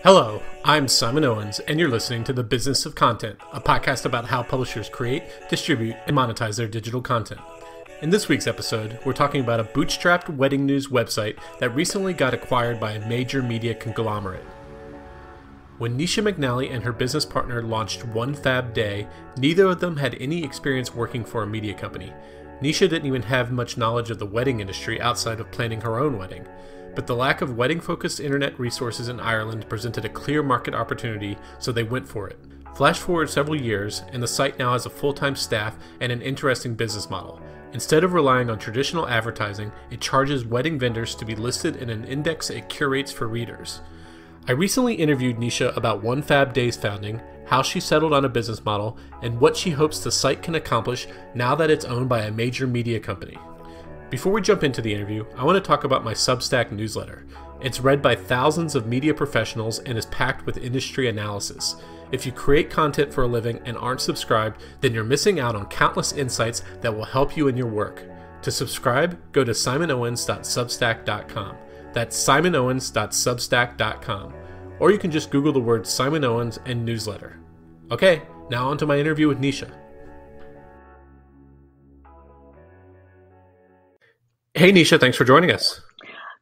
Hello, I'm Simon Owens, and you're listening to The Business of Content, a podcast about how publishers create, distribute, and monetize their digital content. In this week's episode, we're talking about a bootstrapped wedding news website that recently got acquired by a major media conglomerate. When Naoise McNally and her business partner launched One Fab Day, neither of them had any experience working for a media company. Naoise didn't even have much knowledge of the wedding industry outside of planning her own wedding. But the lack of wedding-focused internet resources in Ireland presented a clear market opportunity, so they went for it. Flash forward several years, and the site now has a full-time staff and an interesting business model. Instead of relying on traditional advertising, it charges wedding vendors to be listed in an index it curates for readers. I recently interviewed Naoise about One Fab Day's founding, how she settled on a business model, and what she hopes the site can accomplish now that it's owned by a major media company. Before we jump into the interview, I want to talk about my Substack newsletter. It's read by thousands of media professionals and is packed with industry analysis. If you create content for a living and aren't subscribed, then you're missing out on countless insights that will help you in your work. To subscribe, go to simonowens.substack.com. That's simonowens.substack.com. Or you can just Google the word Simon Owens and newsletter. Okay, now on to my interview with Naoise. Hey, Naoise, thanks for joining us.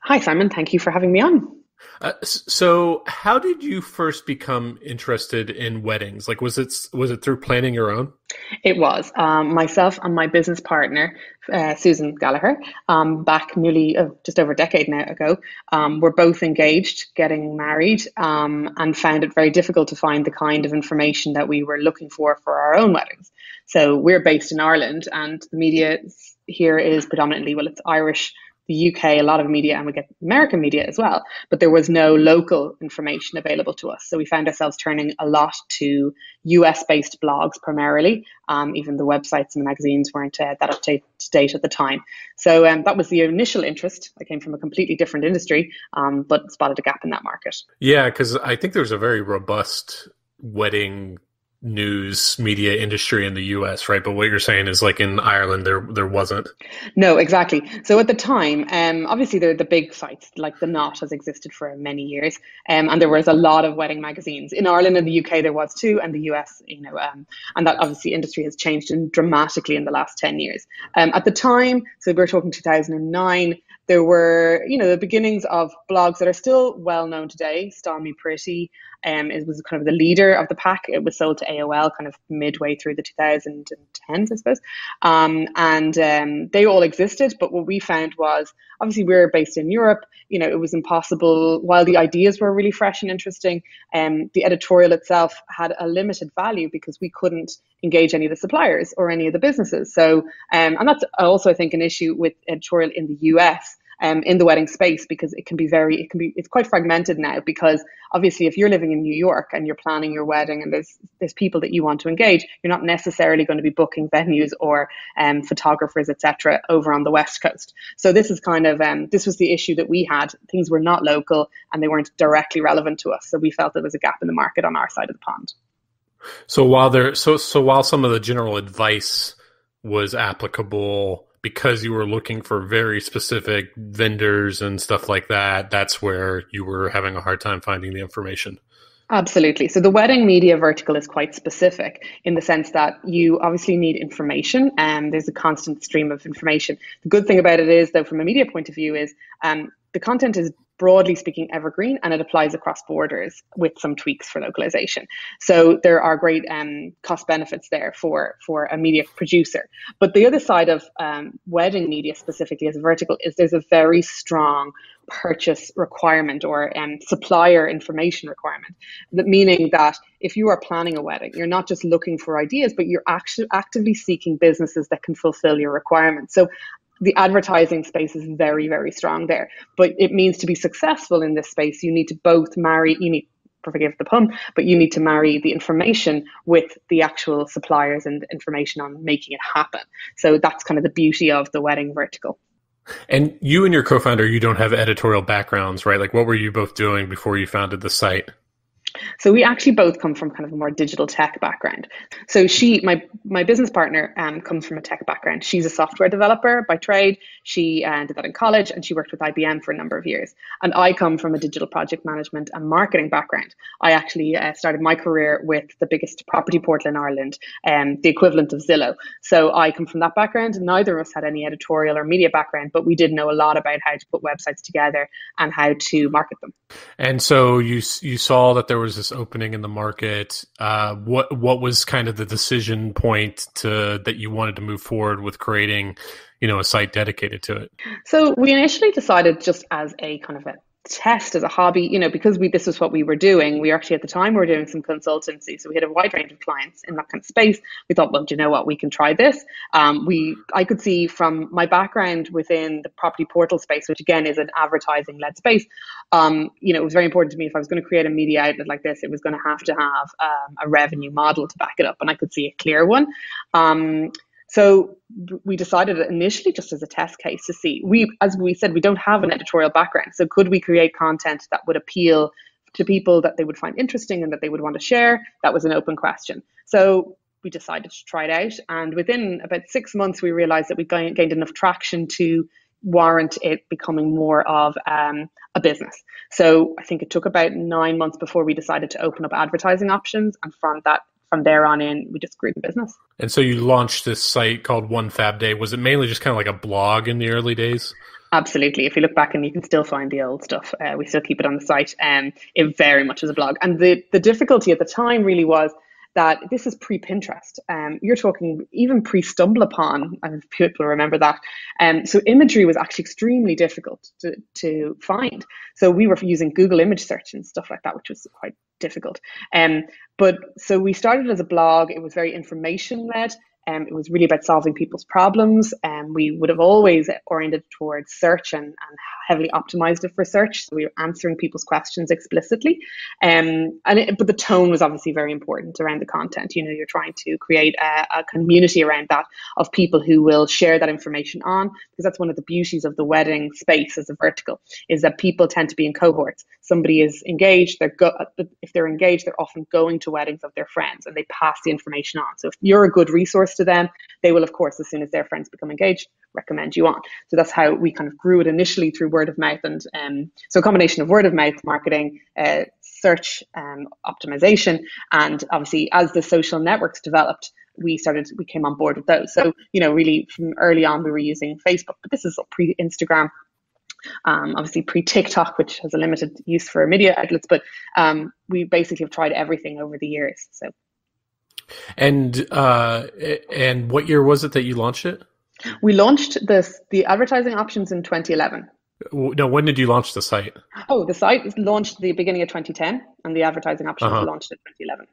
Hi, Simon. Thank you for having me on. So how did you first become interested in weddings? Like, was it through planning your own? It was. Myself and my business partner, Susan Gallagher, back nearly just over a decade now ago, were both engaged, getting married, and found it very difficult to find the kind of information that we were looking for our own weddings. So we're based in Ireland, and the media here is predominantly, well, it's Irish, the UK, a lot of media, and we get American media as well. But there was no local information available to us. So we found ourselves turning a lot to US-based blogs primarily. Even the websites and the magazines weren't that up to date at the time. So that was the initial interest. I came from a completely different industry, but spotted a gap in that market. Yeah, because I think there's a very robust wedding news media industry in the US, right? But what you're saying is, like, in Ireland, there wasn't. No, exactly. So at the time, obviously the big sites like The Knot has existed for many years, and there was a lot of wedding magazines. In Ireland and the UK there was too, and the US, and that obviously industry has changed dramatically in the last 10 years. At the time, so we're talking 2009, there were, the beginnings of blogs that are still well known today. Style Me Pretty, it was kind of the leader of the pack. It was sold to AOL kind of midway through the 2010s, I suppose. And they all existed. But what we found was, obviously we're based in Europe, it was impossible, while the ideas were really fresh and interesting, the editorial itself had a limited value because we couldn't engage any of the suppliers or any of the businesses. So, and that's also, I think, an issue with editorial in the US. In the wedding space, because it's quite fragmented now, because obviously if you're living in New York and you're planning your wedding and there's people that you want to engage, you're not necessarily going to be booking venues or photographers, etc., over on the West Coast. So this is kind of this was the issue that we had. Things were not local and they weren't directly relevant to us. So we felt there was a gap in the market on our side of the pond. So while some of the general advice was applicable, because you were looking for very specific vendors and stuff like that, that's where you were having a hard time finding the information. Absolutely. So the wedding media vertical is quite specific in the sense that you obviously need information, and there's a constant stream of information. The good thing about it is, though, from a media point of view, is the content is broadly speaking evergreen, and it applies across borders with some tweaks for localization. So there are great cost benefits there for a media producer. But the other side of wedding media specifically as a vertical is there's a very strong purchase requirement or supplier information requirement, meaning that if you are planning a wedding, you're not just looking for ideas, but you're actually actively seeking businesses that can fulfill your requirements. So the advertising space is very, very strong there. But it means to be successful in this space, you need to forgive the pun, but you need to marry the information with the actual suppliers and information on making it happen. So that's kind of the beauty of the wedding vertical. And you and your co-founder, you don't have editorial backgrounds, right? Like, what were you both doing before you founded the site? So we actually both come from kind of a more digital tech background. So my business partner, comes from a tech background. She's a software developer by trade. She did that in college, and she worked with IBM for a number of years. And I come from a digital project management and marketing background. I actually started my career with the biggest property portal in Ireland, the equivalent of Zillow. So I come from that background. Neither of us had any editorial or media background, but we did know a lot about how to put websites together and how to market them. And so you saw that there was this opening in the market. What was kind of the decision point that you wanted to move forward with creating, a site dedicated to it? So we initially decided, just as a kind of a test, as a hobby, because this was what we were doing. We actually, at the time, were doing some consultancy, so we had a wide range of clients in that kind of space. We thought, well, do you know what, we can try this. I could see from my background within the property portal space, which again is an advertising led space, it was very important to me, if I was going to create a media outlet like this, it was going to have a revenue model to back it up, and I could see a clear one. So we decided initially just as a test case to see, as we said, we don't have an editorial background. So could we create content that would appeal to people, that they would find interesting and that they would want to share? That was an open question. So we decided to try it out. And within about 6 months, we realized that we gained enough traction to warrant it becoming more of a business. So I think it took about 9 months before we decided to open up advertising options. And from there on in, we just grew the business. And so you launched this site called OneFabDate. Was it mainly just kind of like a blog in the early days? Absolutely. If you look back, and you can still find the old stuff, we still keep it on the site. It very much is a blog. And the difficulty at the time really was that this is pre-Pinterest. You're talking even pre-StumbleUpon, and people remember that. So imagery was actually extremely difficult to find. So we were using Google image search and stuff like that, which was quite difficult. But so we started as a blog. It was very information led. It was really about solving people's problems. We would have always oriented towards search and heavily optimized it for search. So we were answering people's questions explicitly. But the tone was obviously very important around the content. You're trying to create a community around that, of people who will share that information on, because that's one of the beauties of the wedding space as a vertical, is that people tend to be in cohorts. Somebody is engaged. If they're engaged, they're often going to weddings of their friends, and they pass the information on. So if you're a good resource to them, they will, of course, as soon as their friends become engaged, recommend you on. So that's how we kind of grew it initially, through word of mouth. And so a combination of word of mouth marketing, search optimization, and obviously as the social networks developed, we came on board with those. So, really from early on, we were using Facebook, but this is pre-Instagram. Obviously pre-TikTok, which has a limited use for media outlets, but we basically have tried everything over the years. So, and what year was it that you launched it? We launched the advertising options in 2011. No, when did you launch the site? Oh, the site was launched at the beginning of 2010, and the advertising options launched in 2011.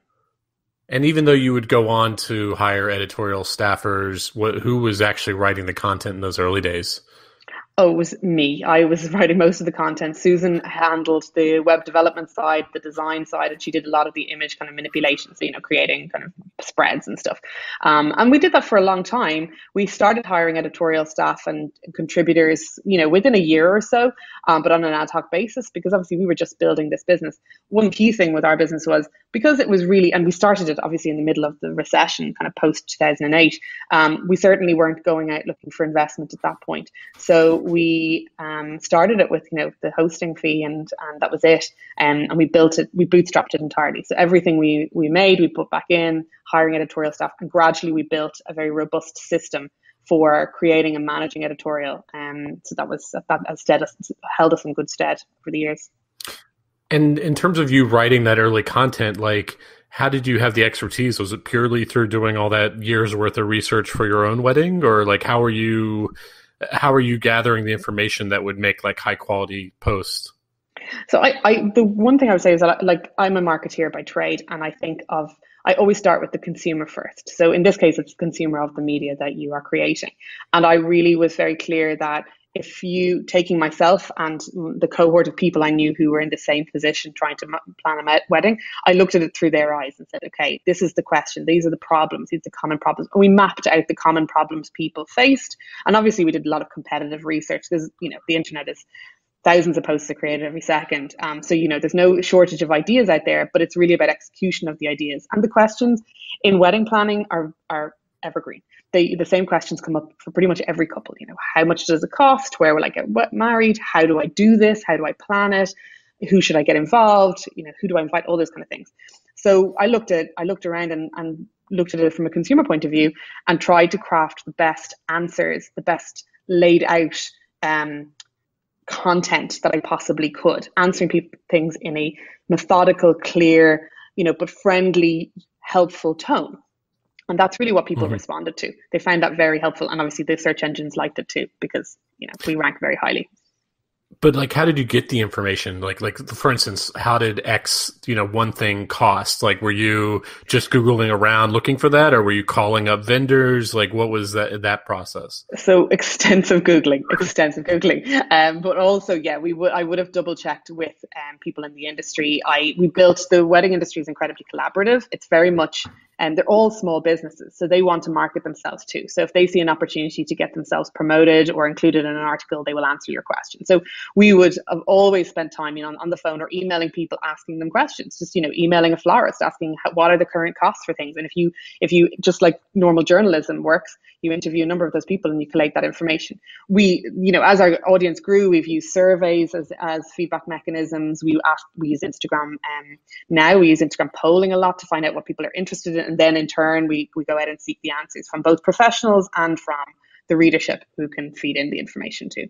And even though you would go on to hire editorial staffers, who was actually writing the content in those early days? Oh, it was me. I was writing most of the content. Susan handled the web development side, the design side, and she did a lot of the image kind of manipulation, so, creating kind of spreads and stuff. And we did that for a long time. We started hiring editorial staff and contributors, within a year or so, but on an ad hoc basis, because obviously we were just building this business. One key thing with our business was, because it was really, and we started it obviously in the middle of the recession, kind of post 2008, we certainly weren't going out looking for investment at that point. So we started it with, the hosting fee, and that was it. And we built it, we bootstrapped it entirely. So everything we made, we put back in, hiring editorial staff, and gradually we built a very robust system for creating and managing editorial. So that has held us in good stead over the years. And in terms of you writing that early content, like, how did you have the expertise? Was it purely through doing all that years worth of research for your own wedding, or like how are you gathering the information that would make like high quality posts? So the one thing I would say is that I'm a marketeer by trade, and I always start with the consumer first. So in this case, it's the consumer of the media that you are creating. And I really was very clear that taking myself and the cohort of people I knew who were in the same position trying to plan a wedding, I looked at it through their eyes and said, okay, this is the question. These are the problems. These are the common problems. And we mapped out the common problems people faced. And obviously we did a lot of competitive research because, the internet is thousands of posts are created every second. So, there's no shortage of ideas out there, but it's really about execution of the ideas. And the questions in wedding planning are evergreen. The same questions come up for pretty much every couple. How much does it cost? Where will I get married? How do I do this? How do I plan it? Who should I get involved? Who do I invite? All those kind of things. So I looked around and looked at it from a consumer point of view and tried to craft the best answers, the best laid out content that I possibly could, answering things in a methodical, clear, but friendly, helpful tone. And that's really what people responded to. They found that very helpful. And obviously the search engines liked it too, because, we rank very highly. But how did you get the information? Like for instance, how did X, one thing cost? Were you just Googling around looking for that, or were you calling up vendors? What was that process? So extensive Googling. But also, I would have double checked with people in the industry. The wedding industry is incredibly collaborative. It's very much, they're all small businesses, so they want to market themselves too. So if they see an opportunity to get themselves promoted or included in an article, they will answer your question. So we would have always spent time, on the phone or emailing people, asking them questions. Just, emailing a florist, asking what are the current costs for things. And if you just like normal journalism works, you interview a number of those people and you collate that information. We, as our audience grew, we've used surveys as feedback mechanisms. We use Instagram. Now we use Instagram polling a lot to find out what people are interested in. And then in turn, we go out and seek the answers from both professionals and from the readership, who can feed in the information too.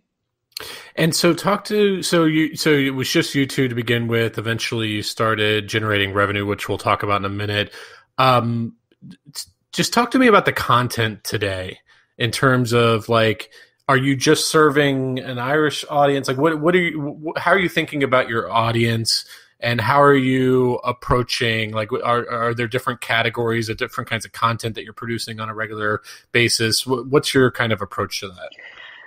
And so it was just you two to begin with. Eventually you started generating revenue, which we'll talk about in a minute. Just talk to me about the content today in terms of are you just serving an Irish audience? How are you thinking about your audience, and how are you approaching, are there different categories of different kinds of content that you're producing on a regular basis? What's your kind of approach to that?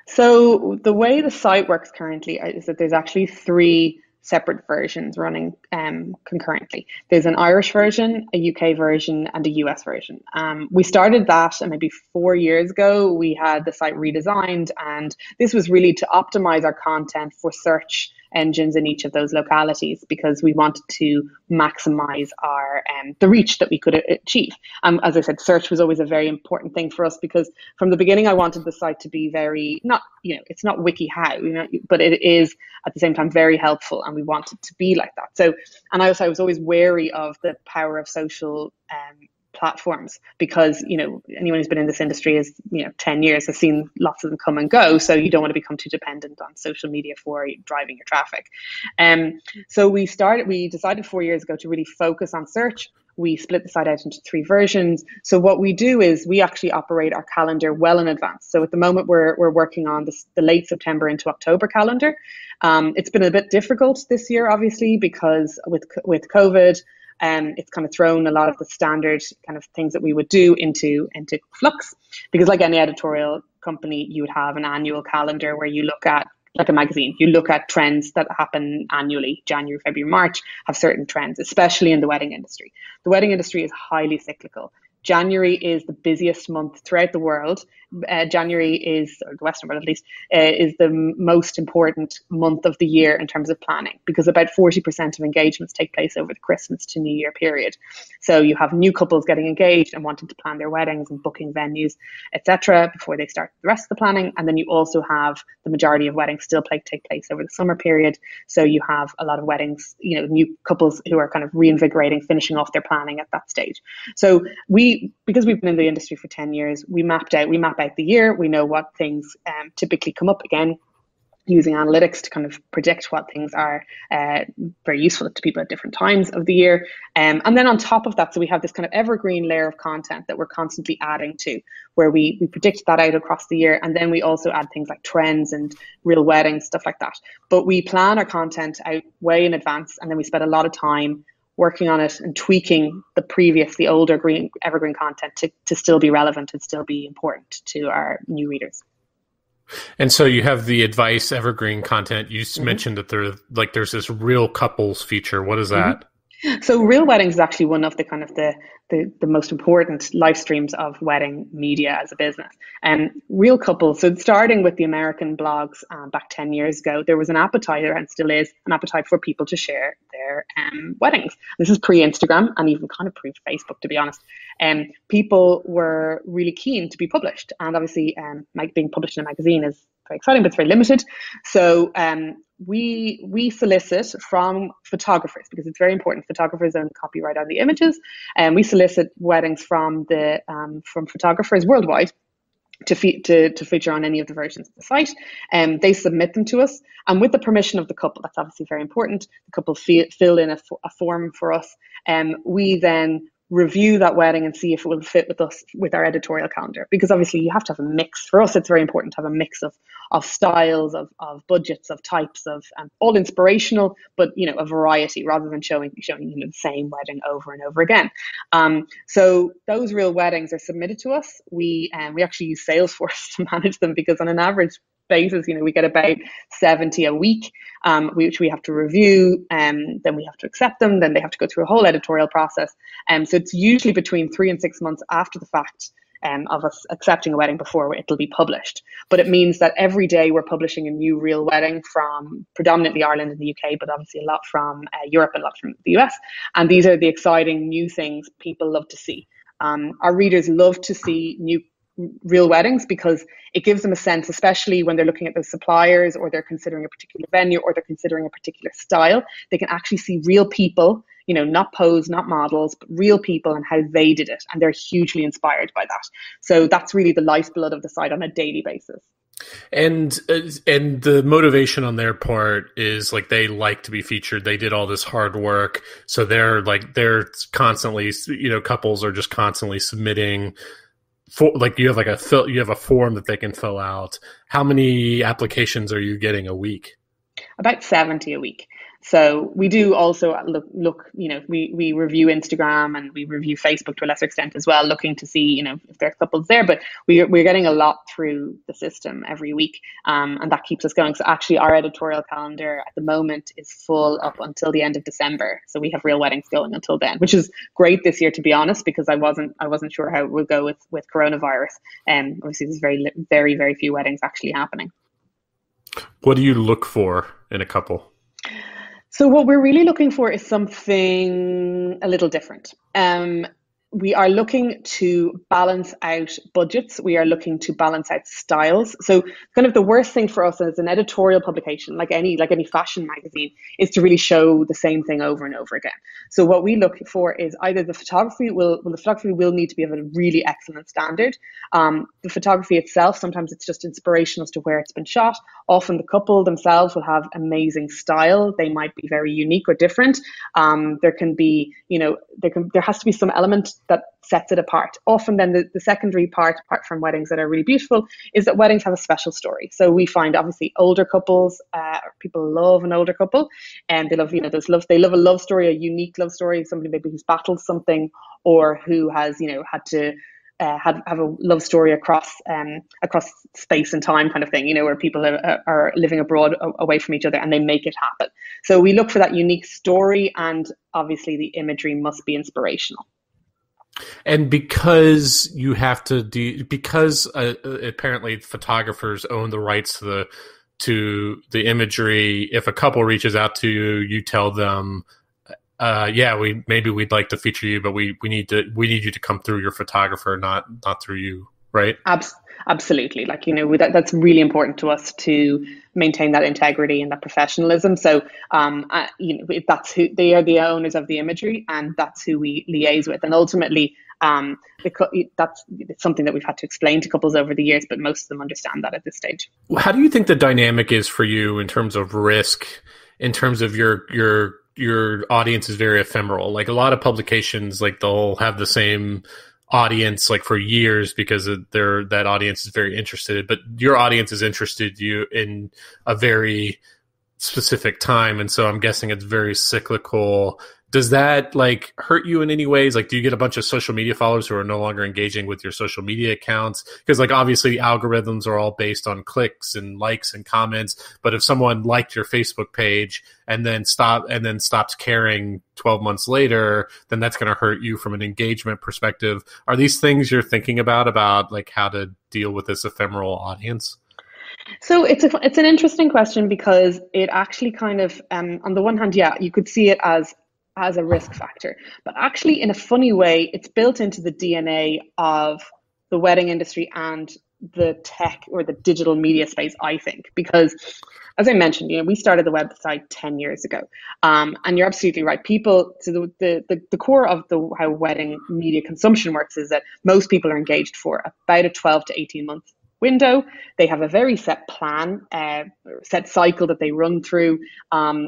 So the way the site works currently is that there's actually 3 separate versions running concurrently. There's an Irish version, a UK version, and a US version. We started that maybe 4 years ago. We had the site redesigned, and this was really to optimize our content for search engines in each of those localities, because we wanted to maximize our the reach that we could achieve. As I said, search was always a very important thing for us, because from the beginning I wanted the site to be very, not, it's not WikiHow, but it is at the same time very helpful, and we want it to be like that. So, and I was always wary of the power of social platforms, because anyone who's been in this industry is 10 years has seen lots of them come and go, so you don't want to become too dependent on social media for driving your traffic. So we decided 4 years ago to really focus on search. We split the site out into 3 versions. So what we do is we actually operate our calendar well in advance. So at the moment we're working on the late September into October calendar. It's been a bit difficult this year, obviously, because with COVID, it's kind of thrown a lot of the standard kind of things that we would do into flux, because like any editorial company, you would have an annual calendar where you look at, like a magazine, you look at trends that happen annually. January, February, March have certain trends, especially in the wedding industry. The wedding industry is highly cyclical. January is the busiest month throughout the world. January is, or the Western world at least, is the most important month of the year in terms of planning, because about 40% of engagements take place over the Christmas to New Year period. So you have new couples getting engaged and wanting to plan their weddings and booking venues, etc., before they start the rest of the planning. And then you also have the majority of weddings still take place over the summer period. So you have a lot of weddings, new couples who are kind of reinvigorating, finishing off their planning at that stage. So because we've been in the industry for 10 years, we map out the year. We know what things typically come up, again, using analytics to kind of predict what things are very useful to people at different times of the year. And then on top of that, so we have this kind of evergreen layer of content that we're constantly adding to, where we predict that out across the year. And then we also add things like trends and real weddings, stuff like that. But we plan our content out way in advance, and then we spend a lot of time working on it and tweaking the older evergreen content to still be relevant and still be important to our new readers. And so you have the advice evergreen content. You mentioned that there's this real couples feature. What is that? So real weddings is actually one of the kind of the most important live streams of wedding media as a business. And real couples, so starting with the American blogs back 10 years ago, there was an appetite, and still is an appetite, for people to share their weddings. This is pre-Instagram and even kind of pre-Facebook, to be honest. People were really keen to be published. And obviously being published in a magazine is very exciting, but it's very limited. So we solicit from photographers, because it's very important. Photographers own copyright on the images, and we solicit weddings from photographers worldwide to feature on any of the versions of the site. They submit them to us, and with the permission of the couple. That's obviously very important. The couple fill in a form for us, and we then review that wedding and see if it will fit with us, with our editorial calendar, because obviously you have to have a mix. For us, it's very important to have a mix of styles, of budgets, of types, of all inspirational, but a variety, rather than showing the same wedding over and over again. So those real weddings are submitted to us. We actually use Salesforce to manage them, because on an average basis, we get about 70 a week, which we have to review, and then we have to accept them. Then they have to go through a whole editorial process. So it's usually between 3 and 6 months after the fact of us accepting a wedding before it'll be published. But it means that every day we're publishing a new real wedding from predominantly Ireland and the UK, but obviously a lot from Europe and a lot from the US. And these are the exciting new things people love to see. Our readers love to see new real weddings, because it gives them a sense, especially when they're looking at those suppliers, or they're considering a particular venue, or they're considering a particular style. They can actually see real people, not pose, not models, but real people, and how they did it. And they're hugely inspired by that. So that's really the lifeblood of the site on a daily basis. And the motivation on their part is like, they like to be featured. They did all this hard work. So they're constantly, couples are just constantly submitting. You have a form that they can fill out. How many applications are you getting a week? About 70 a week. So we do also look, we review Instagram and we review Facebook to a lesser extent as well, looking to see, if there are couples there. But we're getting a lot through the system every week, and that keeps us going. So actually, our editorial calendar at the moment is full up until the end of December. So we have real weddings going until then, which is great this year, to be honest, because I wasn't sure how it would go with coronavirus. Obviously, there's very, very, very few weddings actually happening. What do you look for in a couple? So what we're really looking for is something a little different. We are looking to balance out budgets. We are looking to balance out styles. So kind of the worst thing for us as an editorial publication, like any fashion magazine, is to really show the same thing over and over again. So what we look for is either the photography will need to be of a really excellent standard. The photography itself, sometimes it's just inspirational as to where it's been shot. Often the couple themselves will have amazing style. They might be very unique or different. There can be, there has to be some element that sets it apart. Often then the secondary part, apart from weddings that are really beautiful, is that weddings have a special story. So we find obviously older couples, people love an older couple, and they love, they love a love story, a unique love story, somebody maybe who's battled something, or who has, had to have a love story across space and time, kind of thing, where people are living abroad away from each other and they make it happen. So we look for that unique story, and obviously the imagery must be inspirational. And because you have to because apparently photographers own the rights to the imagery, if a couple reaches out to you, you tell them, we'd like to feature you, but we need you to come through your photographer, not through you, right? Absolutely. That's really important to us to maintain that integrity and that professionalism. So, that's who they are, the owners of the imagery, and that's who we liaise with. And ultimately, that's something that we've had to explain to couples over the years, but most of them understand that at this stage. How do you think the dynamic is for you in terms of risk, in terms of your audience is very ephemeral? Like a lot of publications, they'll have the same audience for years because that audience is very interested, but your audience is interested you in a very specific time, and so I'm guessing it's very cyclical. Does that like hurt you in any ways? Like, do you get a bunch of social media followers who are no longer engaging with your social media accounts? Because like obviously algorithms are all based on clicks and likes and comments. But if someone liked your Facebook page and then stopped caring 12 months later, then that's going to hurt you from an engagement perspective. Are these things you're thinking about like how to deal with this ephemeral audience? So it's an interesting question because it actually kind of on the one hand, yeah, you could see it as a risk factor, but actually in a funny way, it's built into the DNA of the wedding industry and the tech or the digital media space, I think, because as I mentioned, we started the website 10 years ago, and you're absolutely right. People, so the core of how wedding media consumption works is that most people are engaged for about a 12 to 18 months window. They have a very set plan, set cycle that they run through,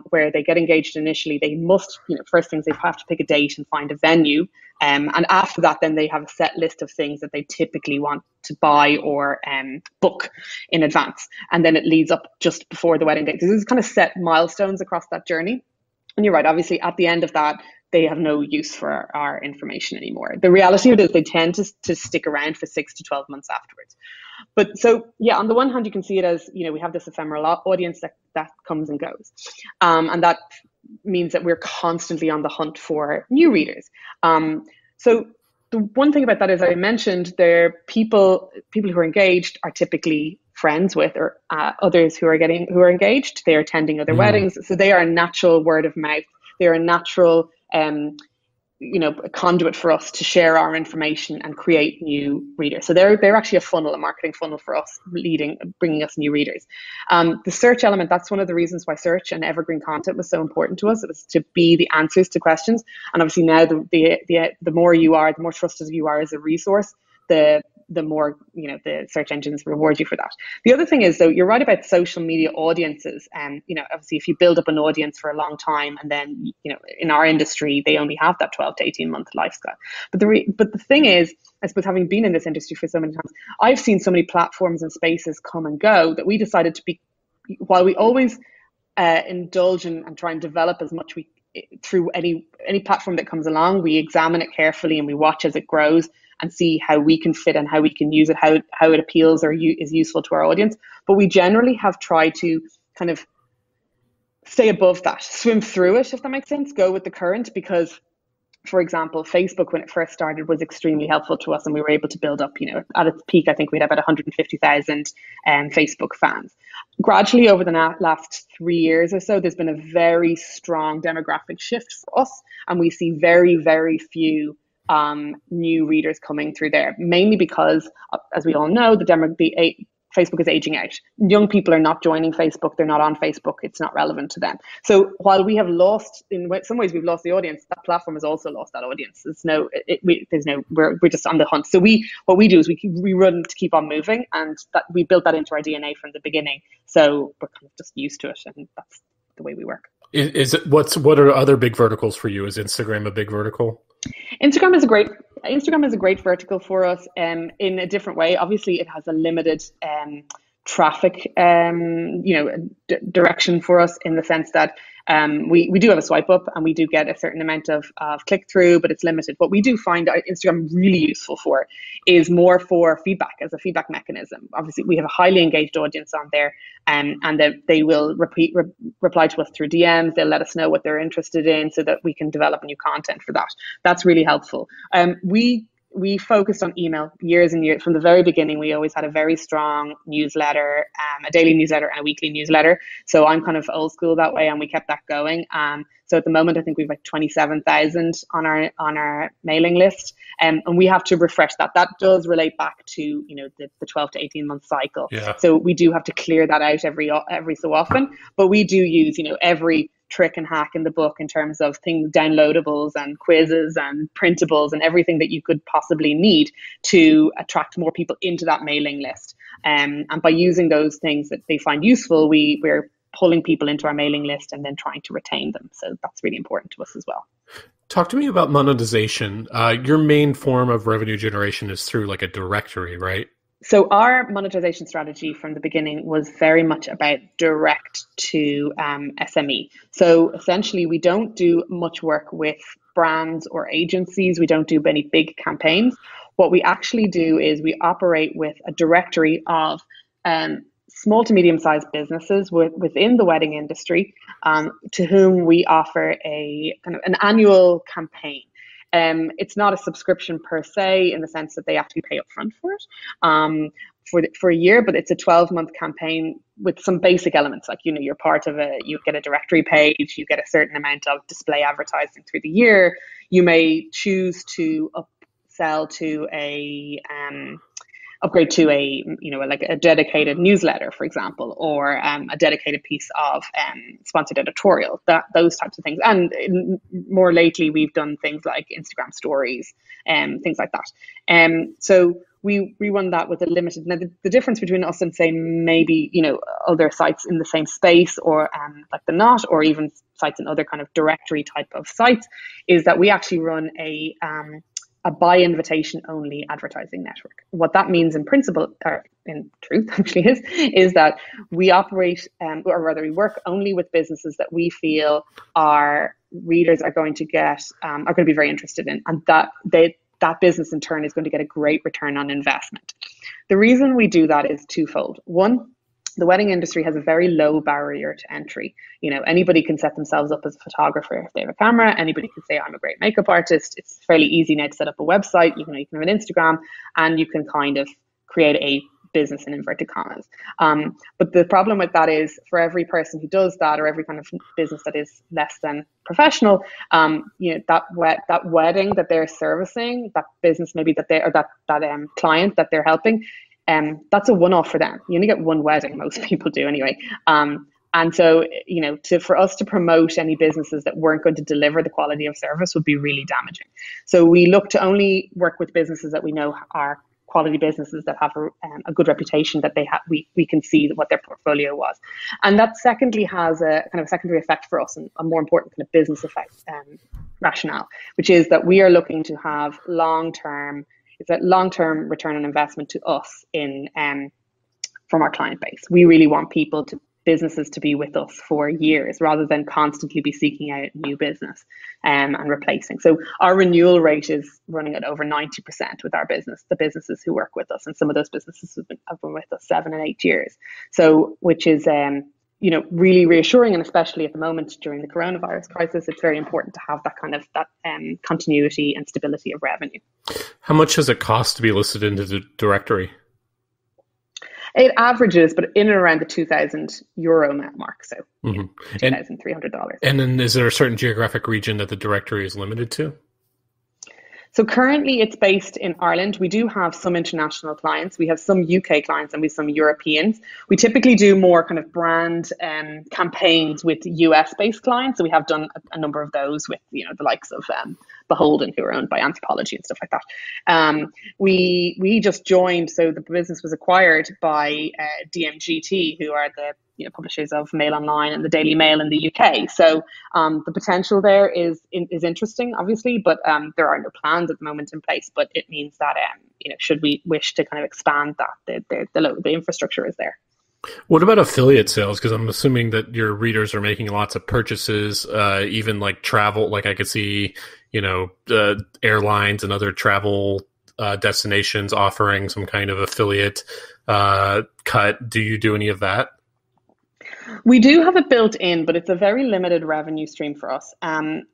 where they get engaged initially. They must, first things, they have to pick a date and find a venue. And after that, then they have a set list of things that they typically want to buy or book in advance. And then it leads up just before the wedding date. So there's kind of set milestones across that journey. And you're right, obviously at the end of that, they have no use for our information anymore. The reality of it is they tend to stick around for 6 to 12 months afterwards. But so, yeah, on the one hand, you can see it as, we have this ephemeral audience that comes and goes. And that means that we're constantly on the hunt for new readers. So the one thing about that is, I mentioned, they're people who are engaged are typically friends with or others who are engaged. They're attending other weddings. So they are a natural word of mouth. They're a natural a conduit for us to share our information and create new readers. So they're actually a marketing funnel for us, bringing us new readers. The search element, that's one of the reasons why search and evergreen content was so important to us. It was to be the answers to questions. And obviously now the more you are, the more trusted you are as a resource, the more, the search engines reward you for that. The other thing is, though, you're right about social media audiences. And, obviously if you build up an audience for a long time and then, in our industry, they only have that 12 to 18 month lifespan. But the thing is, I suppose, having been in this industry for so many times, I've seen so many platforms and spaces come and go that we decided to be, while we always indulge and try and develop as much through any platform that comes along, we examine it carefully and we watch as it grows and see how we can fit and how we can use it, how it appeals or is useful to our audience. But we generally have tried to kind of stay above that, swim through it, if that makes sense, go with the current, because, for example, Facebook, when it first started, was extremely helpful to us, and we were able to build up, at its peak, I think we had about 150,000 Facebook fans. Gradually, over the last 3 years or so, there's been a very strong demographic shift for us, and we see very, very few new readers coming through there, mainly because, as we all know, Facebook is aging out. Young people are not joining Facebook. They're not on Facebook. It's not relevant to them. So while we have lost, in some ways we've lost the audience, that platform has also lost that audience. We're just on the hunt. So what we do is we run to keep on moving, and that we built that into our DNA from the beginning. So we're kind of just used to it, and that's the way we work. What are other big verticals for you? Is Instagram a big vertical? Instagram is a great vertical for us in a different way. Obviously, it has a limited traffic direction for us, in the sense that we do have a swipe up and we do get a certain amount of click through, but it's limited. What we do find Instagram really useful for is more for feedback, as a feedback mechanism. Obviously, we have a highly engaged audience on there, and that they will reply to us through DMs. They'll let us know what they're interested in so that we can develop new content for that. That's really helpful. We focused on email years and years. From the very beginning, we always had a very strong newsletter, a daily newsletter and a weekly newsletter. So I'm kind of old school that way, and we kept that going. So at the moment, I think we've like 27,000 on our mailing list, and we have to refresh that. That does relate back to the 12 to 18 month cycle. Yeah. So we do have to clear that out every so often. But we do use every trick and hack in the book in terms of things, downloadables and quizzes and printables and everything that you could possibly need to attract more people into that mailing list. And by using those things that they find useful, we're pulling people into our mailing list and then trying to retain them. So that's really important to us as well. Talk to me about monetization. Your main form of revenue generation is through like a directory, right? So our monetization strategy from the beginning was very much about direct to SME. So essentially, we don't do much work with brands or agencies. We don't do any big campaigns. What we actually do is we operate with a directory of small to medium sized businesses within the wedding industry, to whom we offer a kind of an annual campaign. It's not a subscription per se in the sense that they actually pay upfront for it for a year, but it's a 12-month campaign with some basic elements like, you're part of you get a directory page, you get a certain amount of display advertising through the year. You may choose to upsell to upgrade to like a dedicated newsletter, for example, or a dedicated piece of sponsored editorial, those types of things. And more lately, we've done things like Instagram stories and things like that. So we run that with a limited. Now, the difference between us and say maybe other sites in the same space, or like the Knot, or even sites in other kind of directory type of sites, is that we actually run a by invitation only advertising network. What that means in principle, or in truth actually, is that we operate, or rather we work only with businesses that we feel our readers are going to be very interested in, and that business in turn is going to get a great return on investment. The reason we do that is twofold. One, the wedding industry has a very low barrier to entry. Anybody can set themselves up as a photographer if they have a camera. Anybody can say, I'm a great makeup artist. It's fairly easy now to set up a website. You can have an Instagram, and you can kind of create a business in inverted commas. But the problem with that is, for every person who does that, or every kind of business that is less than professional, that wedding that they're servicing, that business maybe that client that they're helping, that's a one-off for them. You only get one wedding, most people do anyway. And so, for us to promote any businesses that weren't going to deliver the quality of service would be really damaging. So we look to only work with businesses that we know are quality businesses, that have a good reputation, that we can see what their portfolio was. And that secondly has a kind of secondary effect for us, and a more important kind of business effect rationale, which is that we are looking to have long-term return on investment to us from our client base. We really want businesses to be with us for years, rather than constantly be seeking out new business and replacing. So our renewal rate is running at over 90% with the businesses who work with us, and some of those businesses have been with us 7 and 8 years. So, which is really reassuring, and especially at the moment during the coronavirus crisis, it's very important to have that kind of continuity and stability of revenue. How much does it cost to be listed into the directory? It averages, but in and around the €2,000 mark, so $2,300. And then, is there a certain geographic region that the directory is limited to? So currently it's based in Ireland. We do have some international clients. We have some UK clients, and we have some Europeans. We typically do more kind of brand campaigns with US-based clients. So we have done a number of those with the likes of Beholden, who are owned by Anthropology and stuff like that. We just joined, so the business was acquired by DMGT, who are the publishers of Mail Online and the Daily Mail in the UK. So the potential there is interesting, obviously, but there are no plans at the moment in place. But it means that should we wish to kind of expand that, the infrastructure is there. What about affiliate sales? Because I'm assuming that your readers are making lots of purchases, even like travel. Like I could see, airlines and other travel destinations offering some kind of affiliate cut. Do you do any of that? We do have it built in, but it's a very limited revenue stream for us.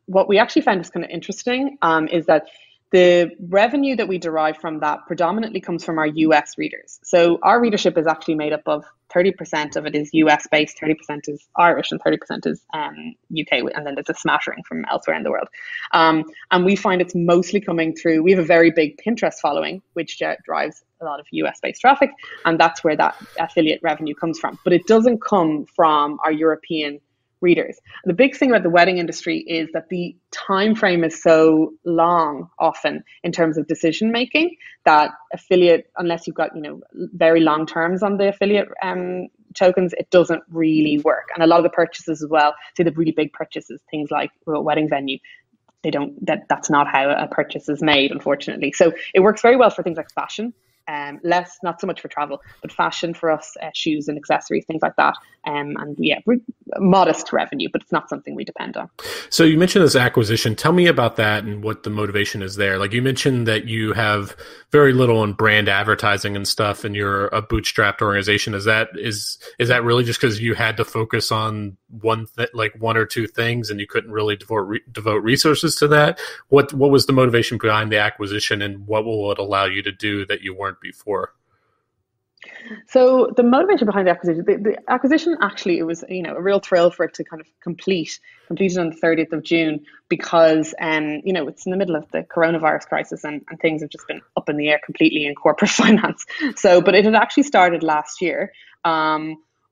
What we actually found is kind of interesting is that the revenue that we derive from that predominantly comes from our US readers. So our readership is actually made up of 30% of it is US based, 30% is Irish, and 30% is UK, and then there's a smattering from elsewhere in the world. And we find it's mostly coming through, we have a very big Pinterest following, which drives a lot of US based traffic, and that's where that affiliate revenue comes from. But it doesn't come from our European readers. The big thing about the wedding industry is that the time frame is so long often in terms of decision making, that affiliate, unless you've got very long terms on the affiliate tokens, it doesn't really work. And a lot of the purchases as well, say the really big purchases, things like a wedding venue, that's not how a purchase is made, unfortunately. So it works very well for things like fashion. less, not so much for travel, but fashion for us, shoes and accessories, things like that. And yeah, modest revenue, but it's not something we depend on. So you mentioned this acquisition. Tell me about that and what the motivation is there. Like you mentioned that you have very little on brand advertising and stuff, and you're a bootstrapped organization. Is that really just because you had to focus on one or two things, and you couldn't really devote resources to that? What was the motivation behind the acquisition, and what will it allow you to do that you weren't before? So the motivation behind the acquisition, actually, it was, a real thrill for it to kind of completed on the 30th of June because, it's in the middle of the coronavirus crisis and things have just been up in the air completely in corporate finance. So, but it had actually started last year.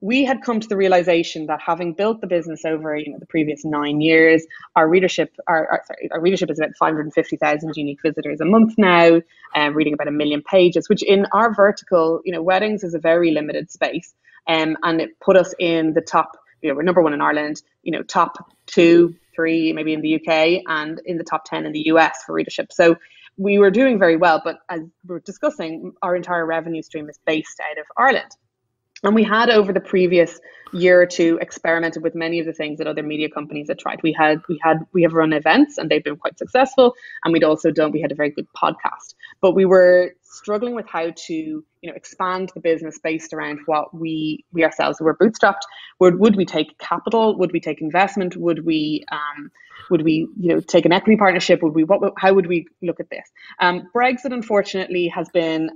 We had come to the realization that having built the business over the previous 9 years, our readership is about 550,000 unique visitors a month now, reading about 1 million pages, which in our vertical, weddings is a very limited space, and it put us in the top. We're number one in Ireland, top 2, 3 maybe in the UK, and in the top 10 in the US for readership. So we were doing very well, but as we're discussing, our entire revenue stream is based out of Ireland. And we had, over the previous year or two, experimented with many of the things that other media companies had tried. We have run events and they've been quite successful. And we had a very good podcast, but we were struggling with how to, expand the business based around what we ourselves were bootstrapped. Would we take capital? Would we take investment? Would we take an equity partnership? How would we look at this? Brexit, unfortunately, has been,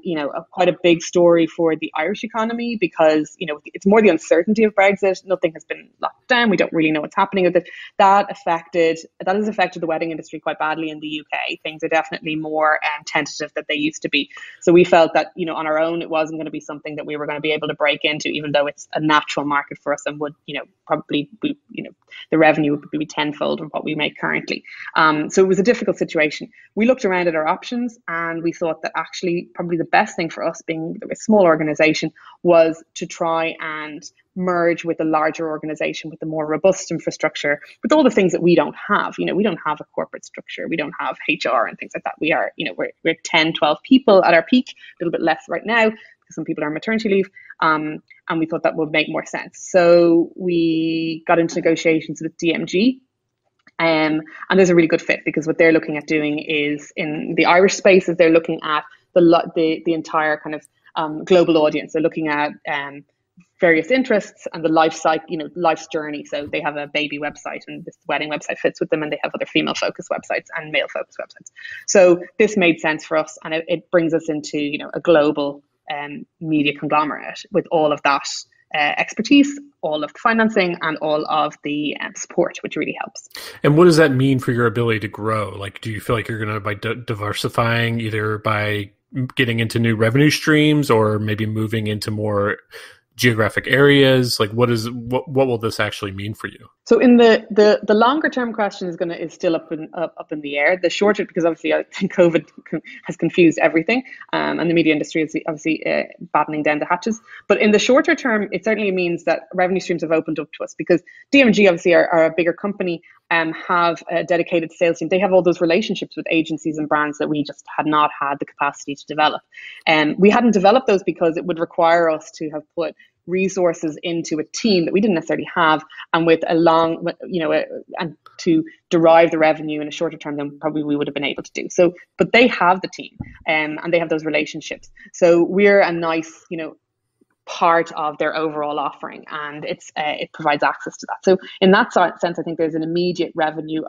quite a big story for the Irish economy because, it's more the uncertainty of Brexit. Nothing has been locked down. We don't really know what's happening with it. That has affected the wedding industry quite badly in the UK. Things are definitely more tentative than they used to be. So we felt that, on our own, it wasn't going to be something that we were going to be able to break into, even though it's a natural market for us and would, probably be, the revenue would be tenfold of what we make currently. So it was a difficult situation. We looked around at our options and we thought that actually probably the best thing for us, being a small organization, was to try and merge with a larger organization with a more robust infrastructure, with all the things that we don't have. We don't have a corporate structure. We don't have HR and things like that. We are, we're 10, 12 people at our peak, a little bit less right now because some people are on maternity leave. And we thought that would make more sense. So we got into negotiations with DMG. And there's a really good fit because what they're looking at doing is, in the Irish space, is they're looking at the entire kind of global audience. They're looking at various interests and the life cycle, life's journey. So they have a baby website, and this wedding website fits with them, and they have other female focused websites and male focused websites. So this made sense for us, and it brings us into a global media conglomerate with all of that expertise, all of the financing, and all of the support, which really helps. And what does that mean for your ability to grow? Like, do you feel like you're going to, by diversifying, either by getting into new revenue streams or maybe moving into more geographic areas? Like, what will this actually mean for you? So in the longer term question is still up in the air. The shorter, because obviously I think COVID has confused everything, and the media industry is obviously battening down the hatches. But in the shorter term, it certainly means that revenue streams have opened up to us because DMG obviously are a bigger company and have a dedicated sales team. They have all those relationships with agencies and brands that we just had not had the capacity to develop. And we hadn't developed those because it would require us to have put resources into a team that we didn't necessarily have, and with and to derive the revenue in a shorter term than probably we would have been able to do. So, but they have the team, and they have those relationships. So we're a nice, part of their overall offering, and it provides access to that. So in that sense, I think there's an immediate revenue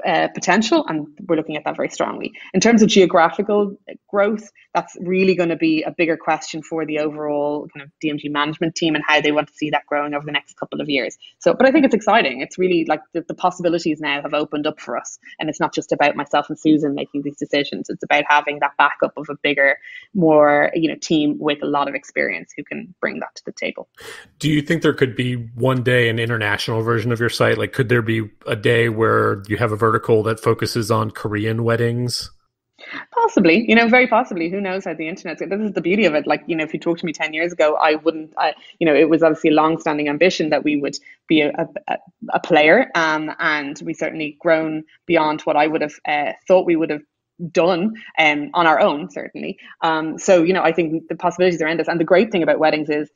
potential, and we're looking at that very strongly. In terms of geographical growth, that's really going to be a bigger question for the overall kind of DMG management team and how they want to see that growing over the next couple of years. So, but I think it's exciting. It's really like the possibilities now have opened up for us, and it's not just about myself and Susan making these decisions. It's about having that backup of a bigger, more team with a lot of experience who can bring that to the table. Do you think there could be one day an international version of your site? Like, could there be a day where you have a vertical that focuses on Korean weddings? Possibly, very possibly. Who knows how the internet's. This is the beauty of it. Like, if you talked to me 10 years ago, I wouldn't, it was obviously a long-standing ambition that we would be a player. And we certainly grown beyond what I would have thought we would have done on our own, certainly. So, I think the possibilities are endless. And the great thing about weddings is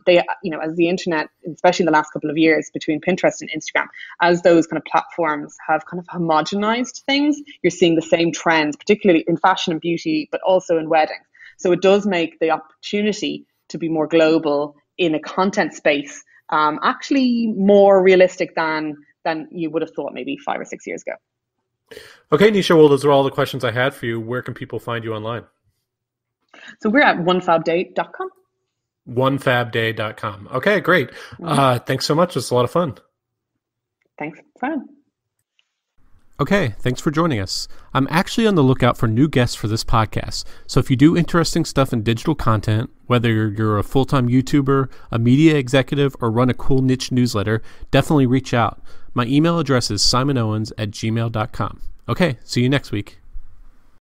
they, as the internet, especially in the last couple of years between Pinterest and Instagram, as those kind of platforms have kind of homogenized things, you're seeing the same trends, particularly in fashion and beauty, but also in weddings. So it does make the opportunity to be more global in a content space actually more realistic than you would have thought maybe 5 or 6 years ago. Okay, Naoise, well, those are all the questions I had for you. Where can people find you online? So we're at OneFabDate.com. OneFabDate.com. Okay, great. Thanks so much. It's a lot of fun. Thanks. Fun. Okay, thanks for joining us. I'm actually on the lookout for new guests for this podcast. So if you do interesting stuff in digital content, whether you're a full-time YouTuber, a media executive, or run a cool niche newsletter, definitely reach out. My email address is simonowens@gmail.com. Okay, see you next week.